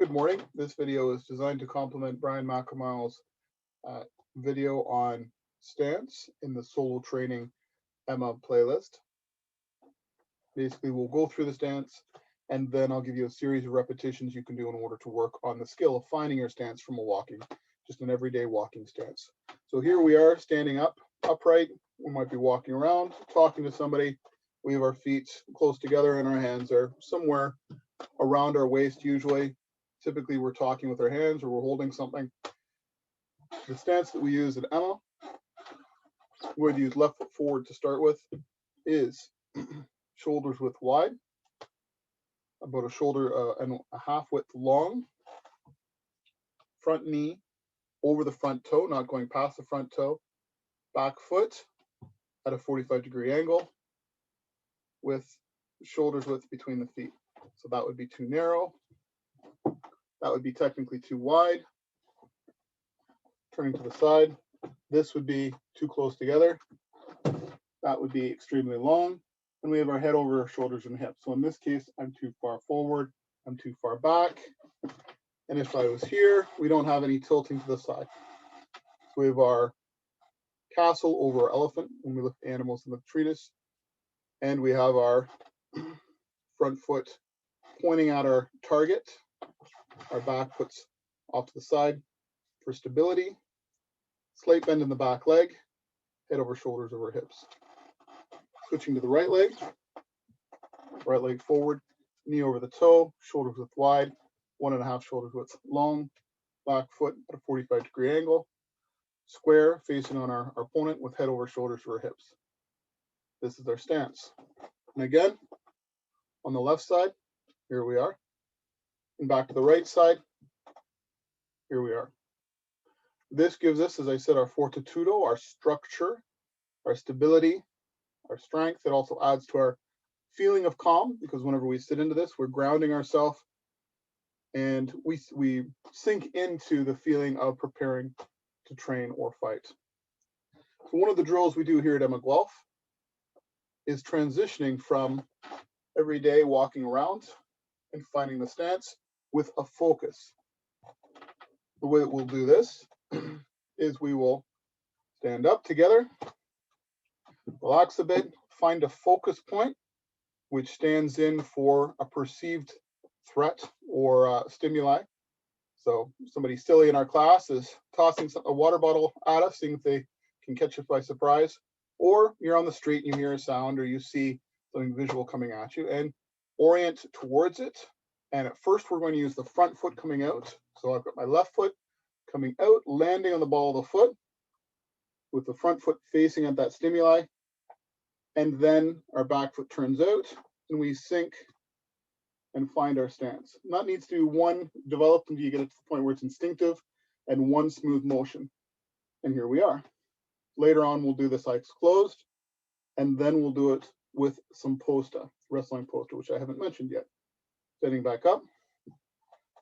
Good morning. This video is designed to complement Brian McAmile's uh, video on stance in the solo training Emma playlist. Basically, we'll go through the stance and then I'll give you a series of repetitions you can do in order to work on the skill of finding your stance from a walking, just an everyday walking stance. So here we are standing up, upright. We might be walking around, talking to somebody. We have our feet close together and our hands are somewhere around our waist usually. Typically, we're talking with our hands or we're holding something. The stance that we use at Emma, we're going to use left foot forward to start with, is shoulders width wide, about a shoulder and a half width long, front knee over the front toe, not going past the front toe, back foot at a 45-degree angle with shoulders width between the feet. So that would be too narrow. That would be technically too wide. Turning to the side, this would be too close together. That would be extremely long. And we have our head over our shoulders and hips. So in this case, I'm too far forward, I'm too far back. And if I was here, we don't have any tilting to the side. So we have our castle over our elephant when we look at animals in the treatise. And we have our front foot pointing at our target. Our back foot's off to the side for stability. Slight bend in the back leg, head over shoulders over hips. Switching to the right leg forward, knee over the toe, shoulders width wide, 1.5 shoulders width long, back foot at a 45-degree angle, square facing on our opponent with head over shoulders over hips. This is our stance. And again, on the left side, here we are. And back to the right side, here we are. This gives us, as I said, our fortitudo, our structure, our stability, our strength. It also adds to our feeling of calm, because whenever we sit into this, we're grounding ourselves and we sink into the feeling of preparing to train or fight. So one of the drills we do here at Emma Guelph is transitioning from everyday walking around and finding the stance with a focus. The way that we'll do this is we will stand up together, relax a bit, find a focus point which stands in for a perceived threat or stimuli. So somebody silly in our class is tossing a water bottle at us, seeing if they can catch it by surprise, or you're on the street and you hear a sound or you see something visual coming at you, and orient towards it. And at first we're going to use the front foot coming out. So I've got my left foot coming out, landing on the ball of the foot with the front foot facing at that stimuli. And then our back foot turns out and we sink and find our stance. And that needs to be one developed until you get it to the point where it's instinctive and one smooth motion. And here we are. Later on, we'll do this eyes closed, and then we'll do it with some posta, wrestling posta, which I haven't mentioned yet. Standing back up.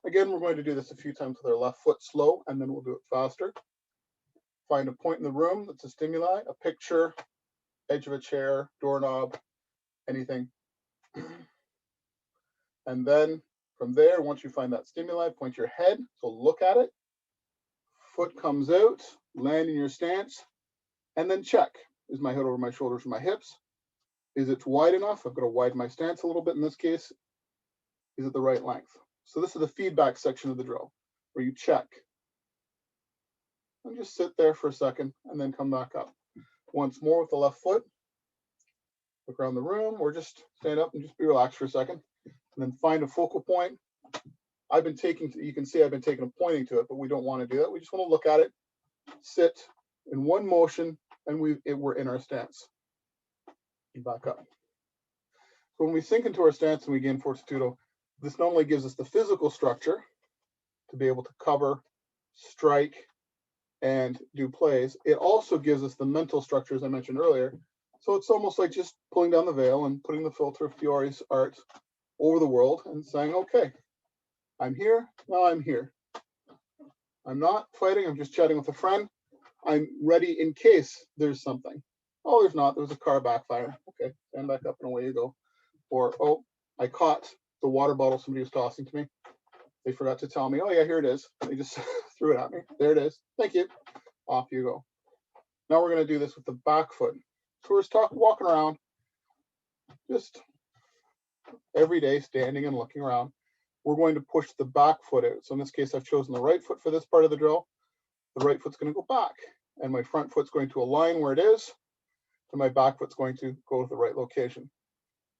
Again, we're going to do this a few times with our left foot slow, and then we'll do it faster. Find a point in the room that's a stimuli, a picture, edge of a chair, doorknob, anything. And then from there, once you find that stimuli, point your head, so look at it. Foot comes out, land in your stance, and then check. Is my head over my shoulders or my hips? Is it wide enough? I've got to widen my stance a little bit in this case. Is it the right length? So this is the feedback section of the drill, where you check. And just sit there for a second, and then come back up. Once more with the left foot. Look around the room, or just stand up and just be relaxed for a second. And then find a focal point. I've been taking, you can see I've been taking a pointing to it, but we don't want to do that. We just want to look at it, sit in one motion, and we're in our stance. And back up. So when we sink into our stance and we gain fortitudo, this not only gives us the physical structure to be able to cover, strike, and do plays, it also gives us the mental structure, as I mentioned earlier. So it's almost like just pulling down the veil and putting the filter of Fiore's art over the world and saying, okay, I'm here, now I'm here. I'm not fighting, I'm just chatting with a friend. I'm ready in case there's something. Oh, there's not, there was a car backfire. Okay, stand back up and away you go. Or, oh, I caught the water bottle somebody was tossing to me. They forgot to tell me, oh yeah, here it is. They just threw it at me. There it is. Thank you. Off you go. Now we're going to do this with the back foot. So we're just walking around, just every day, standing and looking around. We're going to push the back foot out. So in this case, I've chosen the right foot for this part of the drill. The right foot's going to go back, and my front foot's going to align where it is, and my back foot's going to go to the right location.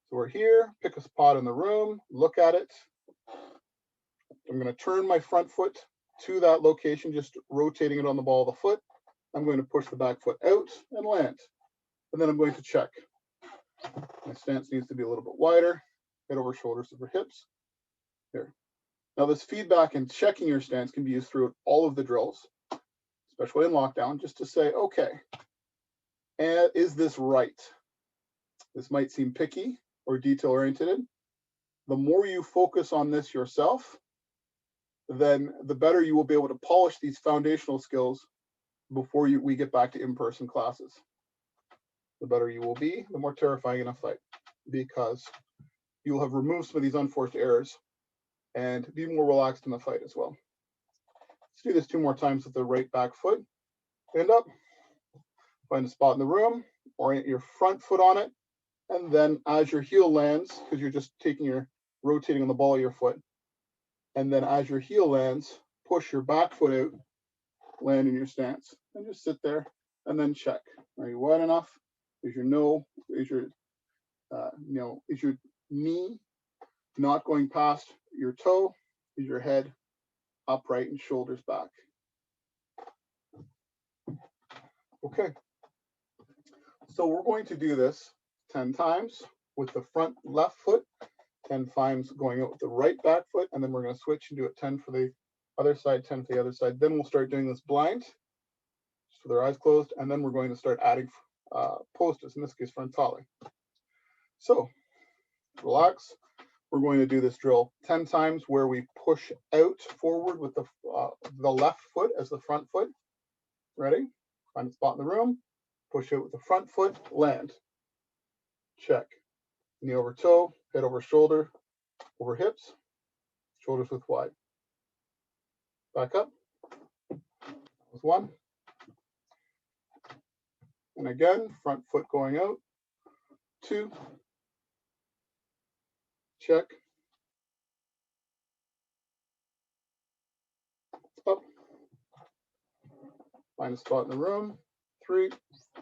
So we're here, pick a spot in the room, look at it. I'm going to turn my front foot to that location, just rotating it on the ball of the foot. I'm going to push the back foot out and land. And then I'm going to check. My stance needs to be a little bit wider. Head over shoulders over hips. Here. Now this feedback and checking your stance can be used throughout all of the drills, especially in lockdown, just to say, okay, is this right? This might seem picky or detail-oriented. The more you focus on this yourself, then the better you will be able to polish these foundational skills before we get back to in-person classes. The better you will be, the more terrifying in a fight, because you'll have removed some of these unforced errors and be more relaxed in the fight as well. Let's do this 2 more times with the right back foot. Stand up, find a spot in the room, orient your front foot on it, and then as your heel lands, because you're just rotating on the ball of your foot, and then as your heel lands, push your back foot out, land in your stance, and just sit there and then check. Are you wide enough? Is your knee not going past your toe? Is your head upright and shoulders back? Okay. So we're going to do this 10 times with the front left foot, 10 times going out with the right back foot, and then we're going to switch and do it 10 for the other side, 10 for the other side. Then we'll start doing this blind, just with our eyes closed, and then we're going to start adding postas, in this case frontale. So relax. We're going to do this drill 10 times where we push out forward with the left foot as the front foot. Ready? Find a spot in the room, push out with the front foot, land. Check. Knee over toe, head over shoulder, over hips, shoulders width wide. Back up. That was 1. And again, front foot going out. 2. Check. Up. Find a spot in the room. 3.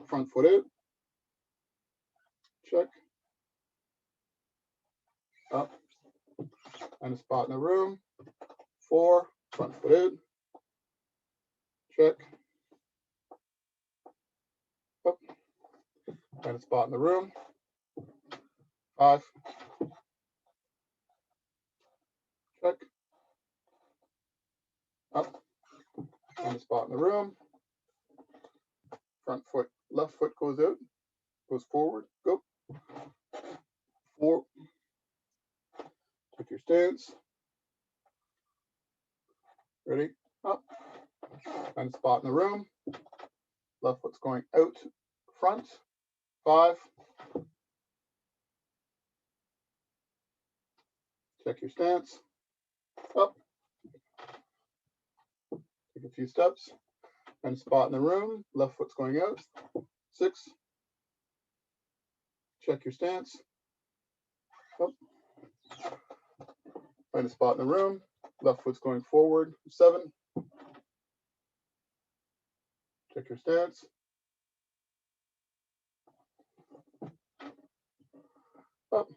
Front foot out. Check. Up. Find a spot in the room. 4. Front foot out. Check. Up. Find a spot in the room. 5. Check. Up. Find a spot in the room. Front foot, left foot goes out, goes forward, go. 4. Take your stance. Ready? Up. Find a spot in the room. Left foot's going out front. 5. Check your stance. Up. Take a few steps. Find a spot in the room. Left foot's going out. 6. Check your stance. Up. Find a spot in the room. Left foot's going forward. 7. Check your stance. Up.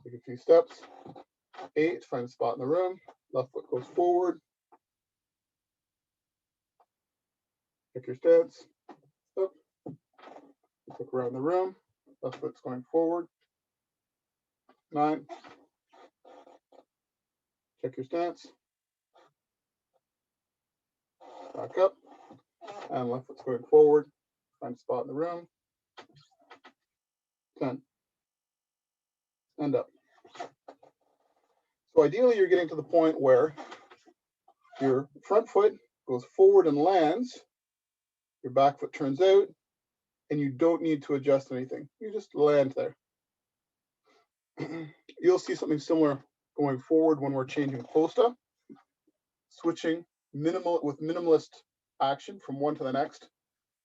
Take a few steps. 8. Find a spot in the room. Left foot goes forward. Check your stance. Up. Look around the room. Left foot's going forward. 9. Check your stance. Back up. And left foot's going forward. Find a spot in the room. 10. Stand up. So ideally, you're getting to the point where your front foot goes forward and lands, your back foot turns out, and you don't need to adjust anything. You just land there. You'll see something similar going forward when we're changing posta. switching with minimalist action from one to the next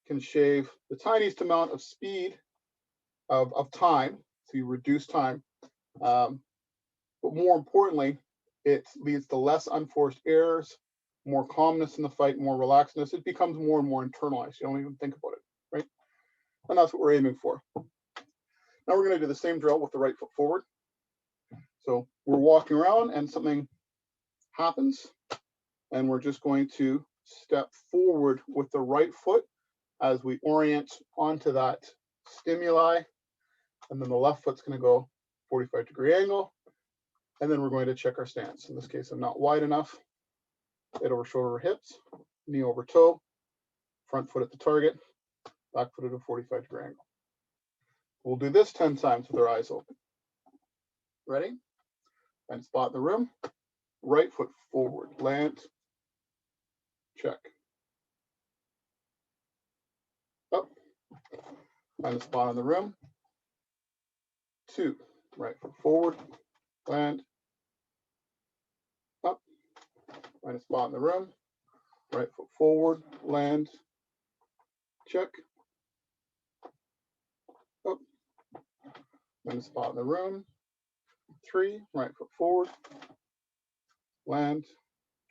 can shave the tiniest amount of speed of time, so you reduce time. But more importantly, it leads to less unforced errors, more calmness in the fight, more relaxedness. It becomes more and more internalized. You don't even think about it, right? And that's what we're aiming for. Now we're going to do the same drill with the right foot forward. So we're walking around and something happens, and we're just going to step forward with the right foot as we orient onto that stimuli, and then the left foot's going to go 45-degree angle, and then we're going to check our stance. In this case, I'm not wide enough. Head over shoulder over hips, knee over toe, front foot at the target, back foot at a 45-degree angle. We'll do this 10 times with our eyes open. Ready? And spot in the room. Right foot forward, land, check. Up, find a spot in the room. 2, right foot forward, land, up, find a spot in the room. Right foot forward, land, check. Up, find a spot in the room. 3, right foot forward, land,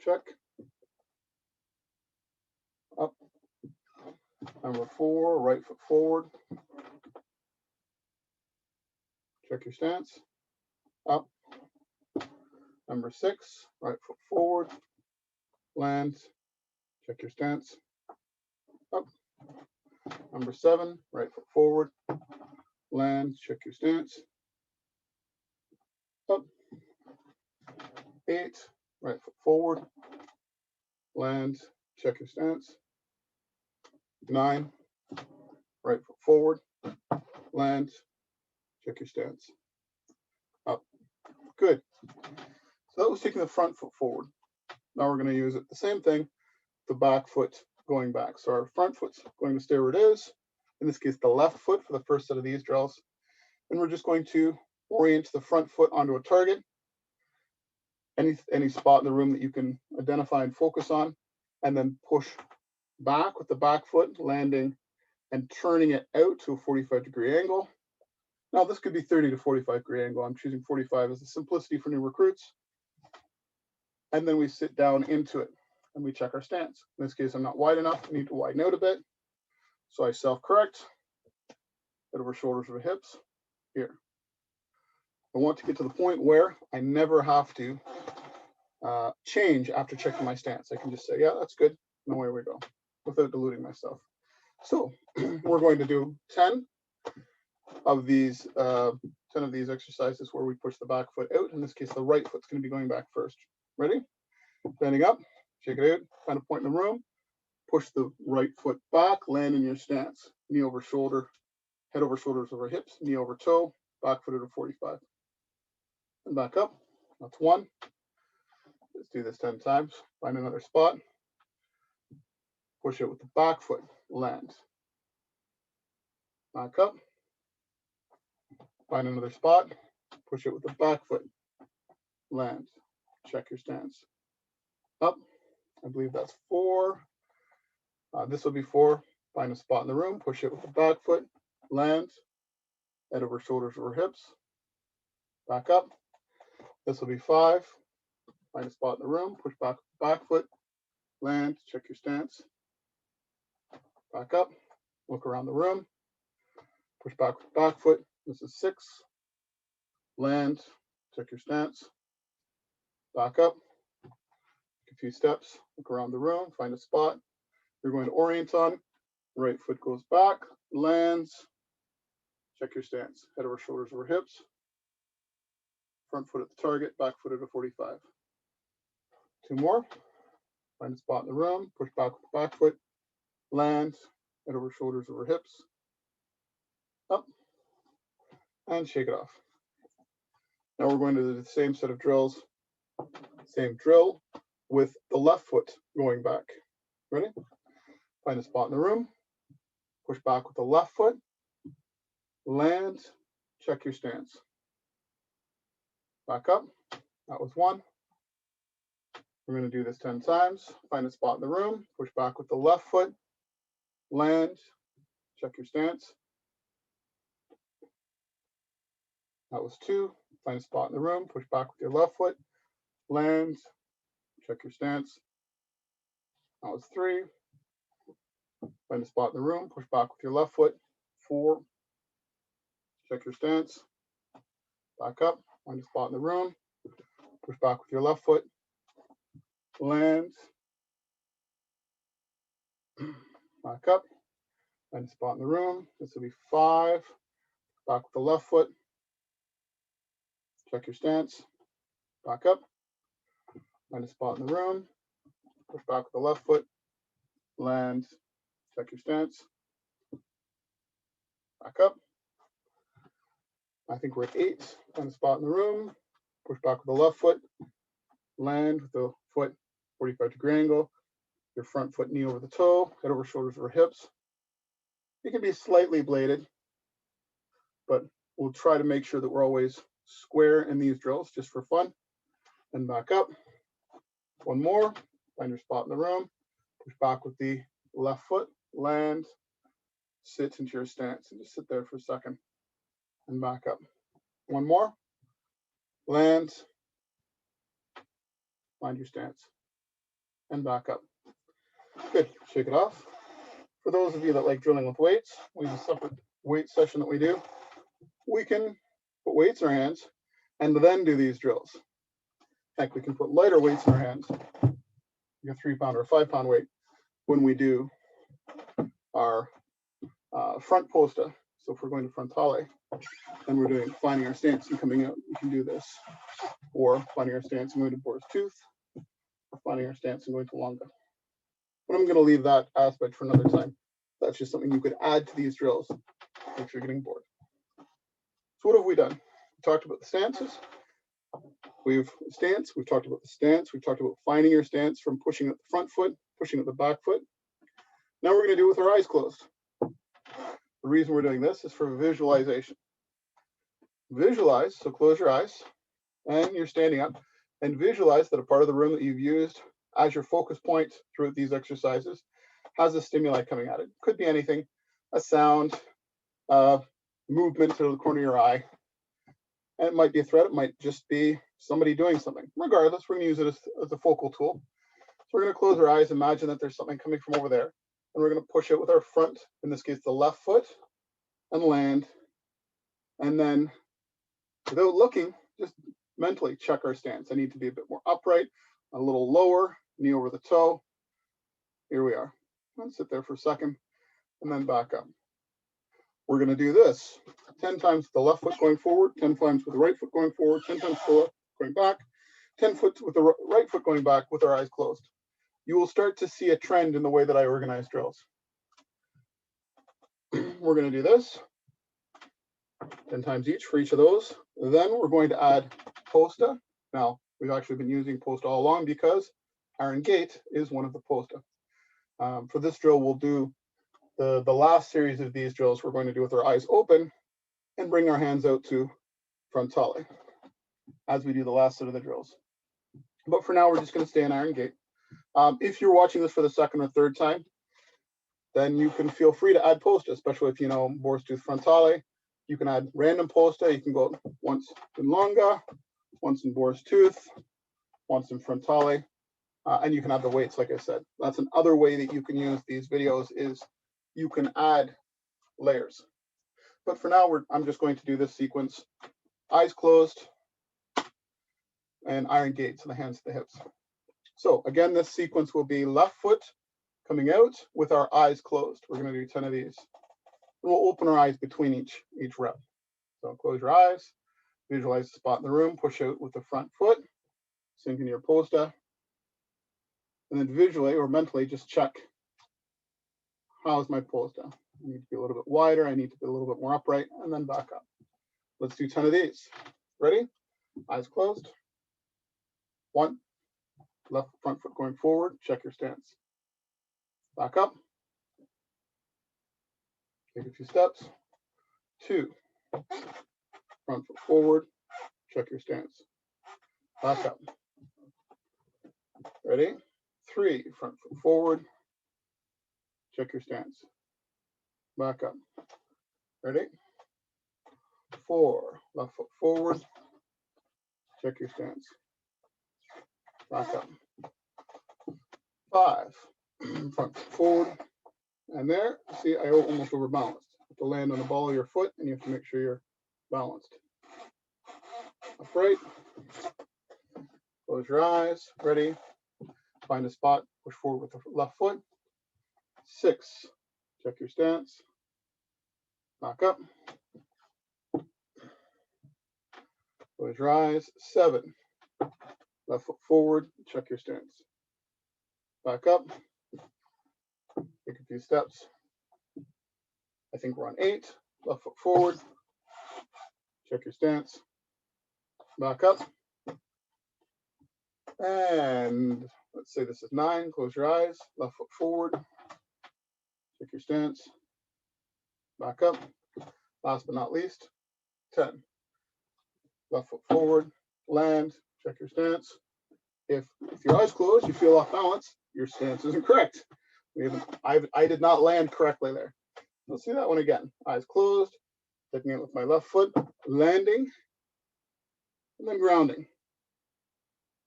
check. Up. Number 4, right foot forward. Check your stance. Up. Number 6, right foot forward. Land. Check your stance. Up. Number 7, right foot forward. Land. Check your stance. Up. 8, right foot forward. Land. Check your stance. 9, right foot forward. Land. Check your stance. Up. Good. So that was taking the front foot forward. Now we're going to use it the same thing, the back foot going back. So our front foot's going to stay where it is. In this case, the left foot for the first set of these drills. And we're just going to orient the front foot onto a target. Any spot in the room that you can identify and focus on, and then push back with the back foot, landing and turning it out to a 45-degree angle. Now this could be 30 to 45-degree angle. I'm choosing 45 as a simplicity for new recruits. And then we sit down into it and we check our stance. In this case, I'm not wide enough. I need to widen out a bit. So I self-correct, head over shoulders over hips, here. I want to get to the point where I never have to change after checking my stance. I can just say, yeah, that's good, and away we go, without diluting myself. So we're going to do 10 of these exercises where we push the back foot out. In this case, the right foot's going to be going back first. Ready? Standing up, shake it out, find a point in the room, push the right foot back, land in your stance, knee over shoulder, head over shoulders over hips, knee over toe, back foot at a 45. And back up. That's 1. Let's do this 10 times. Find another spot. Push it with the back foot. Land. Back up. Find another spot. Push it with the back foot. Land. Check your stance. Up. I believe that's 4. This will be 4. Find a spot in the room. Push it with the back foot. Land. Head over shoulders over hips. Back up. This will be 5. Find a spot in the room. Push back with the back foot. Land. Check your stance. Back up. Look around the room. Push back with the back foot. This is 6. Land. Check your stance. Back up. Take a few steps. Look around the room. Find a spot you're going to orient on. Right foot goes back. Lands. Check your stance. Head over shoulders over hips. Front foot at the target. Back foot at a 45. 2 more. Find a spot in the room. Push back with the back foot. Land. Head over shoulders over hips. Up. And shake it off. Now we're going to do the same set of drills. Same drill with the left foot going back. Ready? Find a spot in the room. Push back with the left foot. Land. Check your stance. Back up. That was 1. We're going to do this 10 times. Find a spot in the room, push back with the left foot, land, check your stance. That was 2. Find a spot in the room, push back with your left foot, land, check your stance. That was 3. Find a spot in the room, push back with your left foot, 4. Check your stance. Back up, find a spot in the room, push back with your left foot, land, back up, find a spot in the room. This will be 5. Back with the left foot, check your stance, back up, find a spot in the room, push back with the left foot, land, check your stance, back up. I think we're at 8. Find a spot in the room, push back with the left foot, land with the foot 45-degree angle, your front foot, knee over the toe, head over shoulders over hips. It can be slightly bladed, but we'll try to make sure that we're always square in these drills just for fun. And back up. One more. Find your spot in the room. Push back with the left foot. Land. Sit into your stance and just sit there for a second. And back up. One more. Land. Find your stance. And back up. Good. Shake it off. For those of you that like drilling with weights, we have a separate weight session that we do. We can put weights in our hands and then do these drills. Heck, we can put lighter weights in our hands, like a 3-pound or a 5-pound weight, when we do our front posta. So if we're going to frontale and we're doing finding our stance and coming out, we can do this. Or finding our stance and going to boar's tooth, or finding our stance and going to longa. But I'm going to leave that aspect for another time. That's just something you could add to these drills if you're getting bored. So what have we done? We talked about the stances. We've talked about the stance. We've talked about finding your stance from pushing at the front foot, pushing at the back foot. Now we're going to do it with our eyes closed. The reason we're doing this is for visualization. Visualize, so close your eyes and you're standing up, and visualize that a part of the room that you've used as your focus point throughout these exercises has a stimuli coming at it. Could be anything, a sound, movement to the corner of your eye. And it might be a threat, it might just be somebody doing something. Regardless, we're going to use it as a focal tool. So we're going to close our eyes, imagine that there's something coming from over there, and we're going to push it with our front, in this case, the left foot, and land. And then, without looking, just mentally check our stance. I need to be a bit more upright, a little lower, knee over the toe. Here we are. Let's sit there for a second, and then back up. We're going to do this 10 times with the left foot going forward, 10 times with the right foot going forward, 10 times with the left going back, 10 foot with the right foot going back with our eyes closed. You will start to see a trend in the way that I organize drills. We're going to do this 10 times each for each of those. Then we're going to add posta. Now, we've actually been using posta all along because iron gate is one of the posta. For this drill, we'll do the last series of these drills we're going to do with our eyes open and bring our hands out to frontale as we do the last set of the drills. But for now, we're just going to stay in iron gate. If you're watching this for the second or third time, then you can feel free to add posta, especially if you know boar's tooth frontale. You can add random posta. You can go once in longa, once in boar's tooth, once in frontale, and you can add the weights, like I said. That's another way that you can use these videos is you can add layers. But for now, I'm just going to do this sequence, eyes closed, and iron gate, so the hands to the hips. So again, this sequence will be left foot coming out with our eyes closed. We're going to do 10 of these. And we'll open our eyes between each rep. So close your eyes, visualize the spot in the room, push out with the front foot, sink into your posta, and then visually or mentally just check, how's my posta? I need to be a little bit wider, I need to be a little bit more upright, and then back up. Let's do 10 of these. Ready? Eyes closed. 1, left front foot going forward, check your stance. Back up. Take a few steps. 2, front foot forward, check your stance. Back up. Ready? 3, front foot forward. Check your stance. Back up. Ready? 4, left foot forward. Check your stance. Back up. 5, front foot forward. And there, see, I almost overbalanced. You have to land on the ball of your foot, and you have to make sure you're balanced. Upright. Close your eyes. Ready? Find a spot. Push forward with the left foot. 6. Check your stance. Back up. Close your eyes. 7. Left foot forward. Check your stance. Back up. Take a few steps. I think we're on 8. Left foot forward. Check your stance. Back up. And let's say this is 9. Close your eyes. Left foot forward. Check your stance. Back up. Last but not least, 10. Left foot forward. Land. Check your stance. If your eyes closed, you feel off balance, your stance isn't correct. I did not land correctly there. Let's see that one again. Eyes closed. Taking it with my left foot. Landing. And then grounding.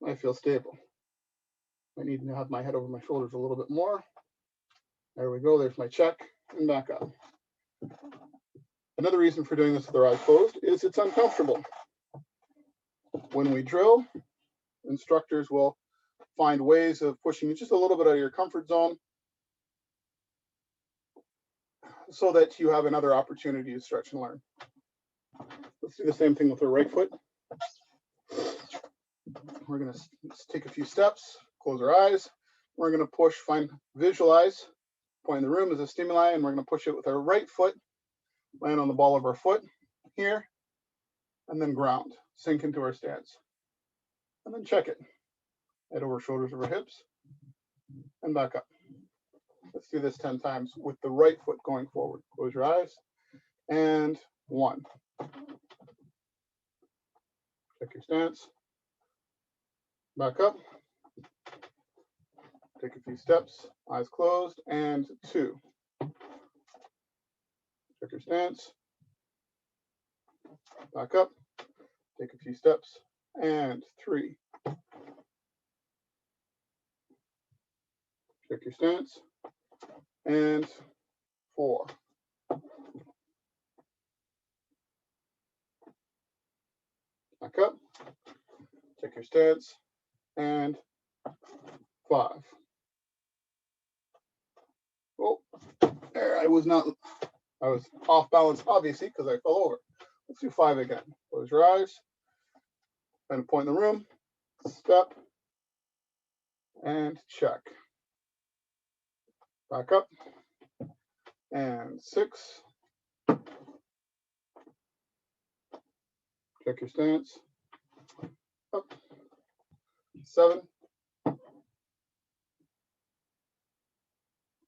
I feel stable. I need to have my head over my shoulders a little bit more. There we go. There's my check. And back up. Another reason for doing this with our eyes closed is it's uncomfortable. When we drill, instructors will find ways of pushing you just a little bit out of your comfort zone so that you have another opportunity to stretch and learn. Let's do the same thing with our right foot. We're going to take a few steps, close our eyes. We're going to push, visualize, point in the room as a stimuli, and we're going to push it with our right foot, land on the ball of our foot here, and then ground, sink into our stance. And then check it. Head over shoulders over hips, and back up. Let's do this 10 times with the right foot going forward. Close your eyes, and 1. Check your stance. Back up. Take a few steps, eyes closed, and 2. Check your stance. Back up. Take a few steps, and 3. Check your stance, and 4. Back up. Check your stance, and 5. Oh, there, I was off balance, obviously, because I fell over. Let's do 5 again. Close your eyes, and point in the room, step, and check. Back up, and 6. Check your stance. Up. 7.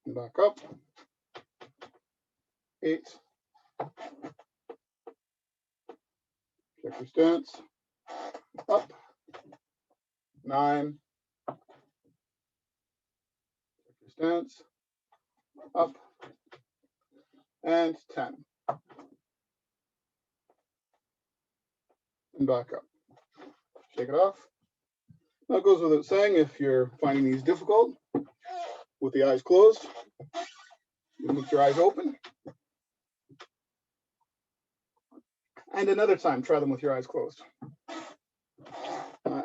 And back up. 8. Check your stance. Up. 9. Check your stance. Up. And 10. And back up. Shake it off. Now it goes without saying, if you're finding these difficult with the eyes closed, you can keep your eyes open. And another time, try them with your eyes closed.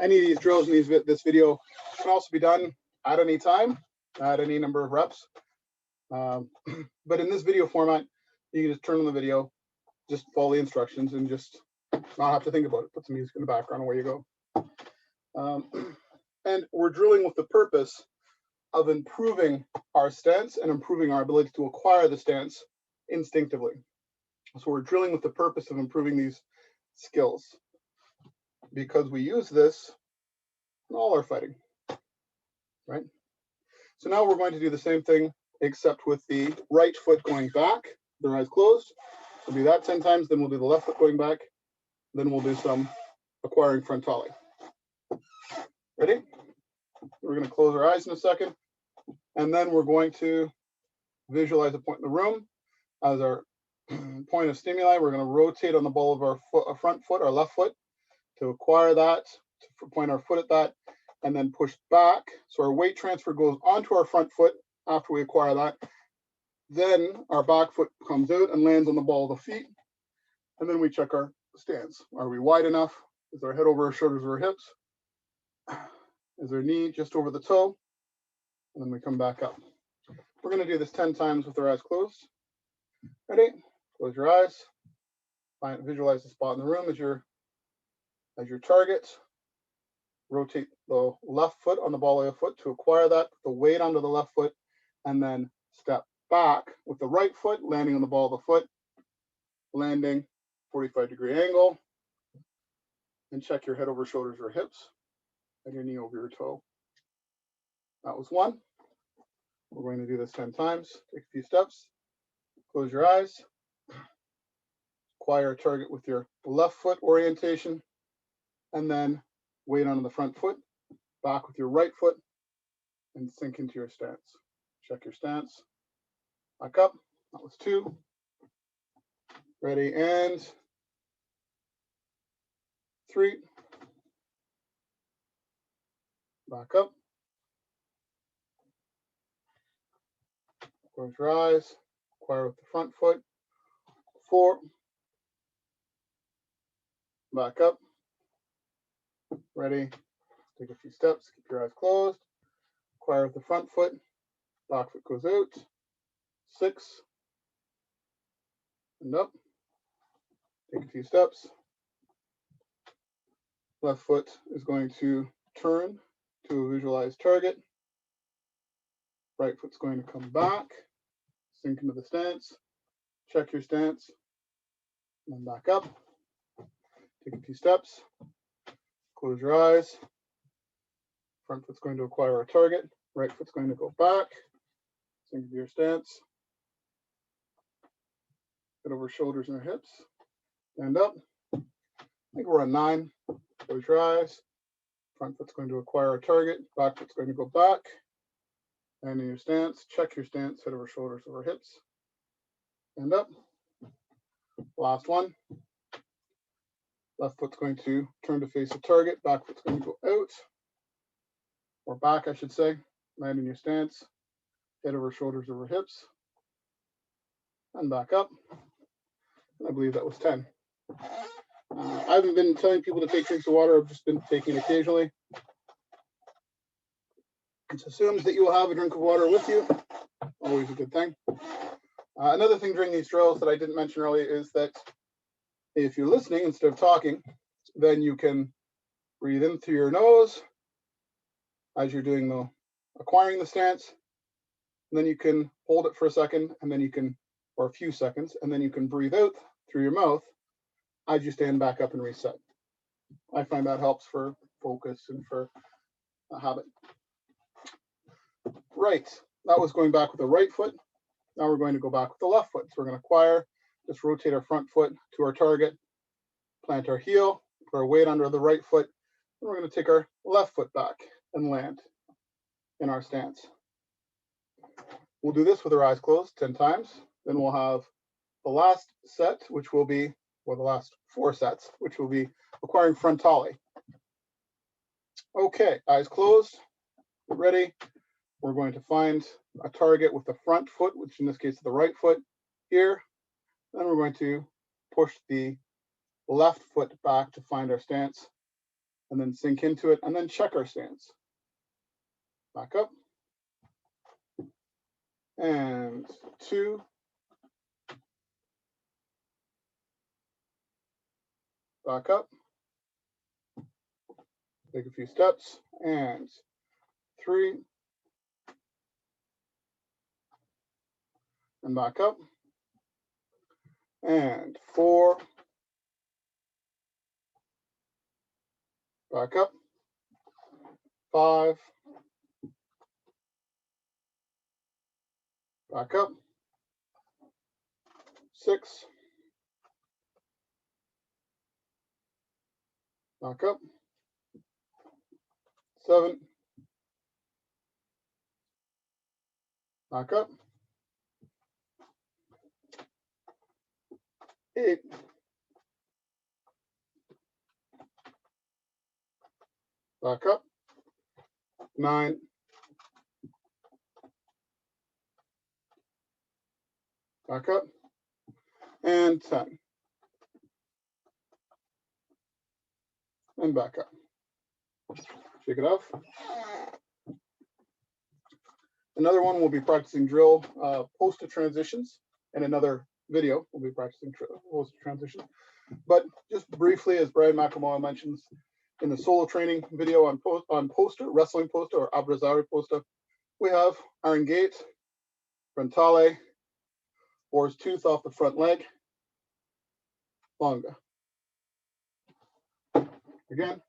Any of these drills in this video can also be done at any time, at any number of reps. But in this video format, you can just turn on the video, just follow the instructions, and just not have to think about it. Put some music in the background, away you go. And we're drilling with the purpose of improving our stance and improving our ability to acquire the stance instinctively. So we're drilling with the purpose of improving these skills because we use this in all our fighting, right? So now we're going to do the same thing, except with the right foot going back, the eyes closed. We'll do that 10 times, then we'll do the left foot going back, then we'll do some acquiring frontale. Ready? We're going to close our eyes in a second, and then we're going to visualize a point in the room as our point of stimuli. We're going to rotate on the ball of our foot, our front foot, our left foot, to acquire that, to point our foot at that, and then push back. So our weight transfer goes onto our front foot after we acquire that. Then our back foot comes out and lands on the ball of the feet. And then we check our stance. Are we wide enough? Is our head over our shoulders or our hips? Is our knee just over the toe? And then we come back up. We're going to do this 10 times with our eyes closed. Ready? Close your eyes. Visualize the spot in the room as your target. Rotate the left foot on the ball of the foot to acquire that, put the weight onto the left foot, and then step back with the right foot, landing on the ball of the foot, landing 45-degree angle, and check your head over shoulders or hips, and your knee over your toe. That was one. We're going to do this 10 times. Take a few steps. Close your eyes. Acquire a target with your left foot orientation, and then weight onto the front foot, back with your right foot, and sink into your stance. Check your stance. Back up. That was 2. Ready, and 3. Back up. Close your eyes. Acquire with the front foot. 4. Back up. Ready. Take a few steps. Keep your eyes closed. Acquire with the front foot. Back foot goes out. 6. And up. Take a few steps. Left foot is going to turn to a visualized target. Right foot's going to come back. Sink into the stance. Check your stance. And then back up. Take a few steps. Close your eyes. Front foot's going to acquire a target. Right foot's going to go back. Sink into your stance. Head over shoulders and hips. Stand up. I think we're on 9. Close your eyes. Front foot's going to acquire a target. Back foot's going to go back. And in your stance, check your stance. Head over shoulders over hips. Stand up. Last one. Left foot's going to turn to face the target. Back foot's going to go out. Or back, I should say. Land in your stance. Head over shoulders over hips. And back up. I believe that was 10. I haven't been telling people to take drinks of water. I've just been taking it occasionally. It assumes that you will have a drink of water with you. Always a good thing. Another thing during these drills that I didn't mention earlier is that if you're listening instead of talking, then you can breathe in through your nose as you're doing the acquiring the stance. And then you can hold it for a second, and then you can, or a few seconds, and then you can breathe out through your mouth as you stand back up and reset. I find that helps for focus and for a habit. Right, that was going back with the right foot. Now we're going to go back with the left foot. So we're going to acquire, just rotate our front foot to our target, plant our heel, put our weight under the right foot, and we're going to take our left foot back and land in our stance. We'll do this with our eyes closed 10 times. Then we'll have the last set, which will be, or the last 4 sets, which will be acquiring frontale. Okay, eyes closed, ready. We're going to find a target with the front foot, which in this case is the right foot here. Then we're going to push the left foot back to find our stance, and then sink into it, and then check our stance. Back up. And 2. Back up. Take a few steps. And 3. And back up. And 4. Back up. 5. Back up. 6. Back up. 7. back up, 8, back up, 9, back up, and 10, and back up. Shake it off. Another one we'll be practicing drill post transitions, and another video we'll be practicing post transitions. But just briefly, as Brian McElmoy mentions in the solo training video on posta, wrestling posta or abrazare posta, we have iron gate, frontale, boar's tooth off the front leg, longa. Again,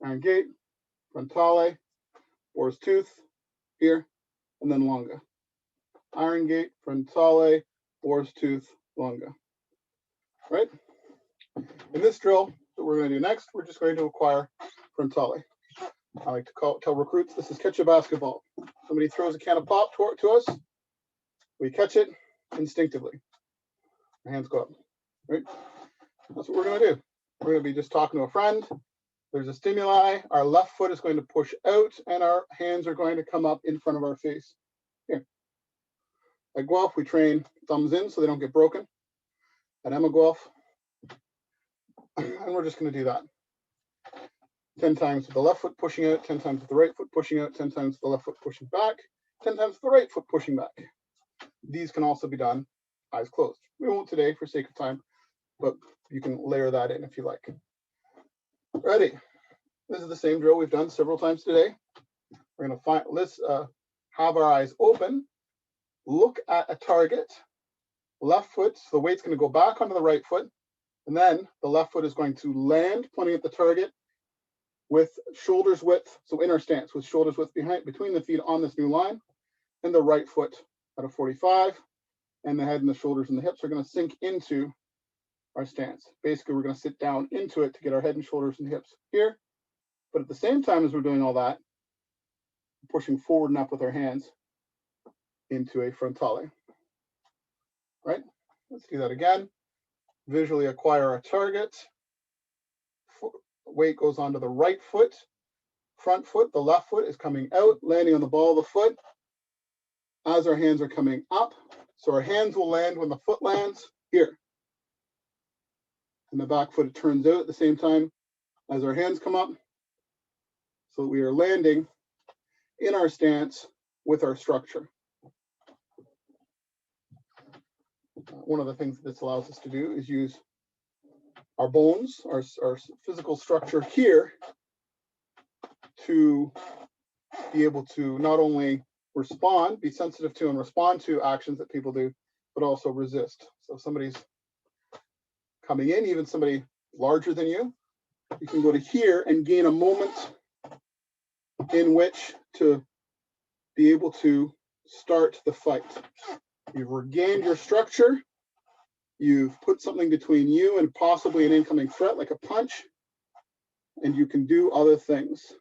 iron gate, frontale, boar's tooth here, and then longa. Iron gate, frontale, boar's tooth, longa. Right? In this drill that we're going to do next, we're just going to acquire frontale. I like to tell recruits this is catch a basketball. Somebody throws a can of pop to us, we catch it instinctively. Our hands go up. Right? That's what we're going to do. We're going to be just talking to a friend. There's a stimuli. Our left foot is going to push out, and our hands are going to come up in front of our face. Here. At Guelph, we train thumbs in so they don't get broken. At Emma Guelph, and we're just going to do that 10 times with the left foot pushing out, 10 times with the right foot pushing out, 10 times with the left foot pushing back, 10 times with the right foot pushing back. These can also be done eyes closed. We won't today for sake of time, but you can layer that in if you like. Ready? This is the same drill we've done several times today. We're going to let's have our eyes open, look at a target, left foot, so the weight's going to go back onto the right foot, and then the left foot is going to land pointing at the target with shoulders width, so in our stance, with shoulders width between the feet on this new line, and the right foot at a 45, and the head and the shoulders and the hips are going to sink into our stance. Basically, we're going to sit down into it to get our head and shoulders and hips here. But at the same time as we're doing all that, pushing forward and up with our hands into a frontale. Right? Let's do that again. Visually acquire our target. Weight goes onto the right foot, front foot. The left foot is coming out, landing on the ball of the foot as our hands are coming up. So our hands will land when the foot lands here. And the back foot turns out at the same time as our hands come up. So we are landing in our stance with our structure. One of the things that this allows us to do is use our bones, our physical structure here, to be able to not only respond, be sensitive to and respond to actions that people do, but also resist. So if somebody's coming in, even somebody larger than you, you can go to here and gain a moment in which to be able to start the fight. You've regained your structure. You've put something between you and possibly an incoming threat, like a punch, and you can do other things,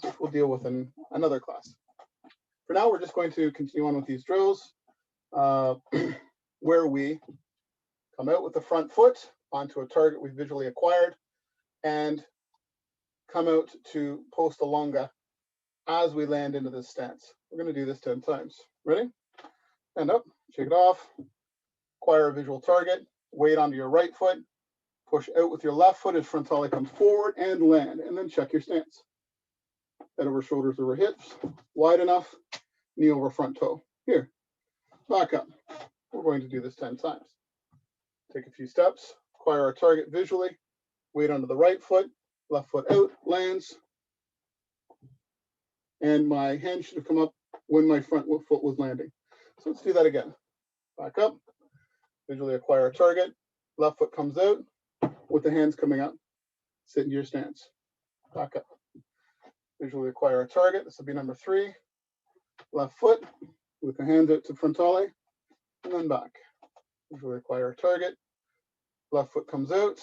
which we'll deal with in another class. For now, we're just going to continue on with these drills where we come out with the front foot onto a target we visually acquired and come out to posta longa as we land into this stance. We're going to do this 10 times. Ready? Stand up, shake it off, acquire a visual target, weight onto your right foot, push out with your left foot as frontale comes forward and land, and then check your stance. Head over shoulders over hips, wide enough, knee over front toe. Here, back up. We're going to do this 10 times. Take a few steps, acquire our target visually, weight onto the right foot, left foot out, lands, and my hand should have come up when my front foot was landing. So let's do that again. Back up, visually acquire a target, left foot comes out with the hands coming up, sit into your stance. Back up, visually acquire a target, this will be number 3, left foot with the hands out to frontale, and then back. Visually acquire a target, left foot comes out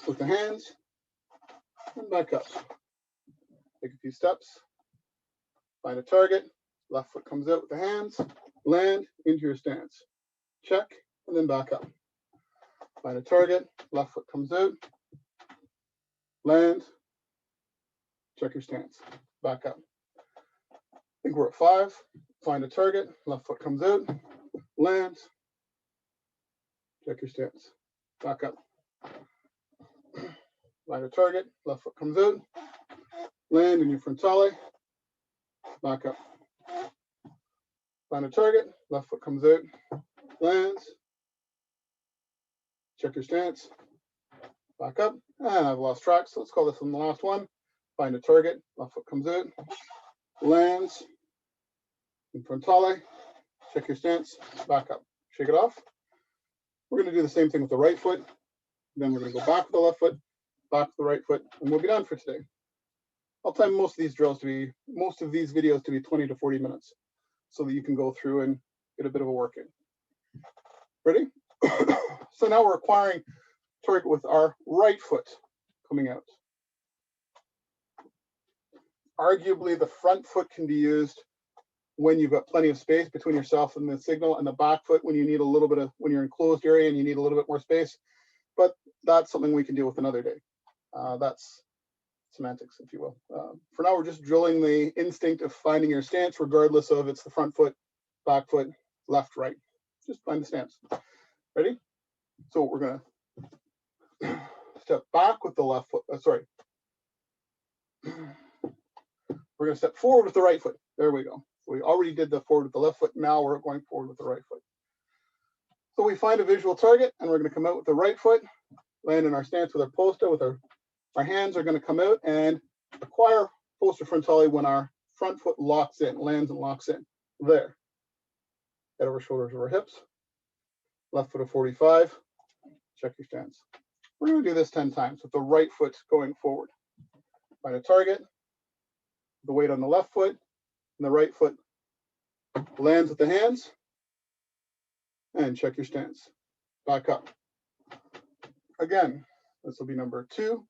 with the hands, and back up. Take a few steps, find a target, left foot comes out with the hands, land into your stance. Check, and then back up. Find a target, left foot comes out, land, check your stance, back up. I think we're at 5. Find a target, left foot comes out, lands, check your stance, back up. Find a target, left foot comes out, land in your frontale, back up. Find a target, left foot comes out, lands, check your stance, back up, and I've lost track, so let's call this one the last one. Find a target, left foot comes out, lands, in frontale, check your stance, back up, shake it off. We're going to do the same thing with the right foot, then we're going to go back with the left foot, back with the right foot, and we'll be done for today. I'll time most of these videos to be 20 to 40 minutes so that you can go through and get a bit of a working. Ready? So now we're acquiring target with our right foot coming out. Arguably, the front foot can be used when you've got plenty of space between yourself and the signal, and the back foot when you need a little bit of, when you're in closed area and you need a little bit more space. But that's something we can deal with another day. That's semantics, if you will. For now, we're just drilling the instinct of finding your stance, regardless of it's the front foot, back foot, left, right. Just find the stance. Ready? So we're gonna step back with the left foot. We're gonna step forward with the right foot. There we go. So we already did the forward with the left foot. Now we're going forward with the right foot. So we find a visual target, and we're gonna come out with the right foot, land in our stance with our posta, with our hands are going to come out and acquire posta frontale when our front foot locks in, lands and locks in. There. Head over shoulders over hips. Left foot of 45. Check your stance. We're going to do this 10 times with the right foot going forward. Find a target. The weight on the left foot, and the right foot lands with the hands. And check your stance. Back up. Again, this will be number 2.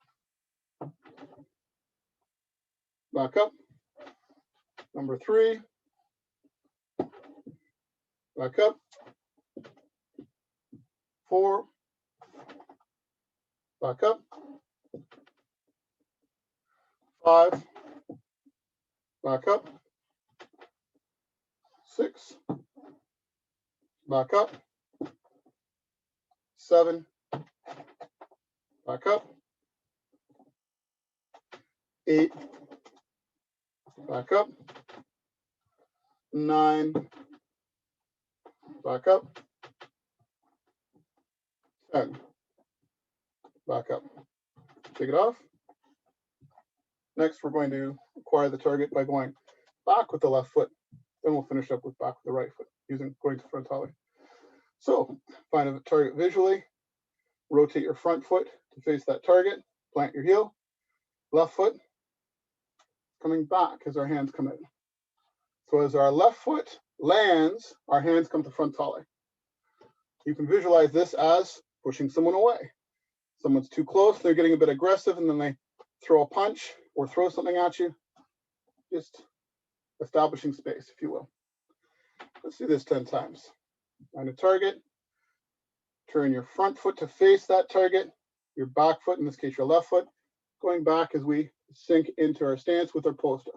Back up. Number 3. Back up. 4. Back up. 5. Back up. 6. Back up. 7. Back up. 8. Back up. 9. Back up. 10. Back up. Take it off. Next, we're going to acquire the target by going back with the left foot. Then we'll finish up with back with the right foot, going to frontale. So find a target visually. Rotate your front foot to face that target. Plant your heel. Left foot coming back as our hands come in. So as our left foot lands, our hands come to frontale. You can visualize this as pushing someone away. Someone's too close, they're getting a bit aggressive, and then they throw a punch or throw something at you. Just establishing space, if you will. Let's do this 10 times. Find a target. Turn your front foot to face that target. Your back foot, in this case your left foot, going back as we sink into our stance with our posta.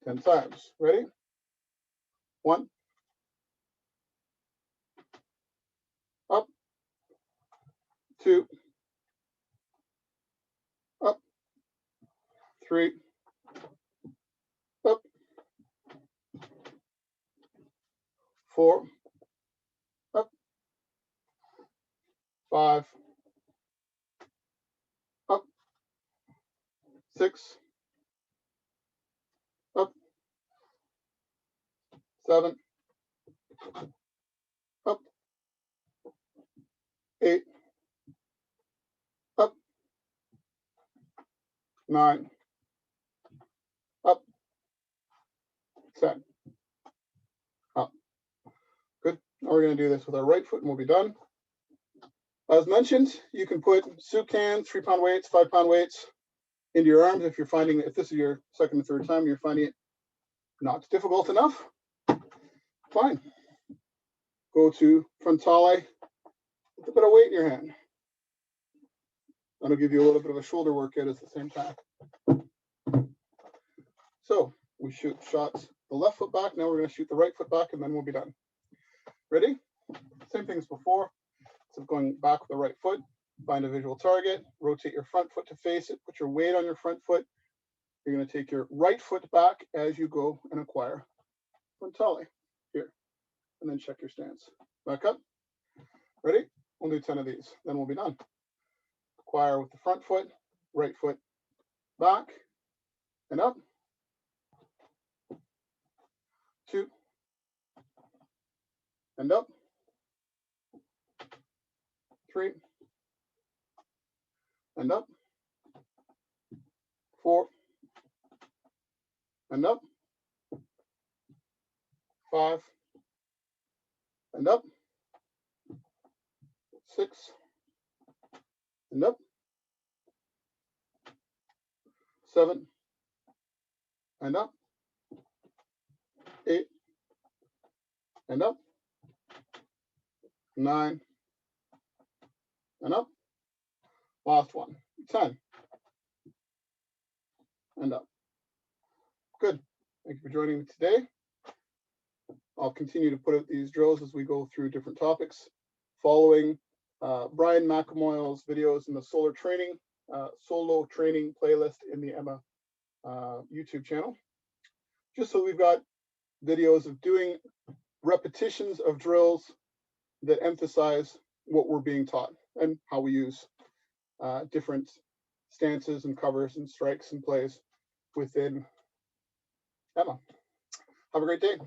10 times. Ready? 1. Up. 2. Up. 3. Up. 4. Up. 5. Up. 6. Up. 7. Up. 8. Up. 9. Up. 10. Up. Good. Now we're going to do this with our right foot and we'll be done. As mentioned, you can put soup cans, 3-pound weights, 5-pound weights into your arms if you're finding, if this is your second or third time, you're finding it Not difficult enough? Fine. Go to frontale with a bit of weight in your hand. That'll give you a little bit of a shoulder workout at the same time. So we shot the left foot back. Now we're going to shoot the right foot back, and then we'll be done. Ready? Same thing as before. So going back with the right foot, find a visual target, rotate your front foot to face it, put your weight on your front foot. You're going to take your right foot back as you go and acquire frontale here, and then check your stance. Back up. Ready? We'll do 10 of these, then we'll be done. Acquire with the front foot, right foot back and up. 2 and up. 3 and up. 4 and up. 5 and up. 6 and up. 7 and up. 8 and up. 9 and up. Last one. 10 and up. Good. Thank you for joining me today. I'll continue to put out these drills as we go through different topics, following Brian McElmoyle's videos in the solo training playlist in the Emma YouTube channel. Just so we've got videos of doing repetitions of drills that emphasize what we're being taught and how we use different stances and covers and strikes and plays within Emma. Have a great day.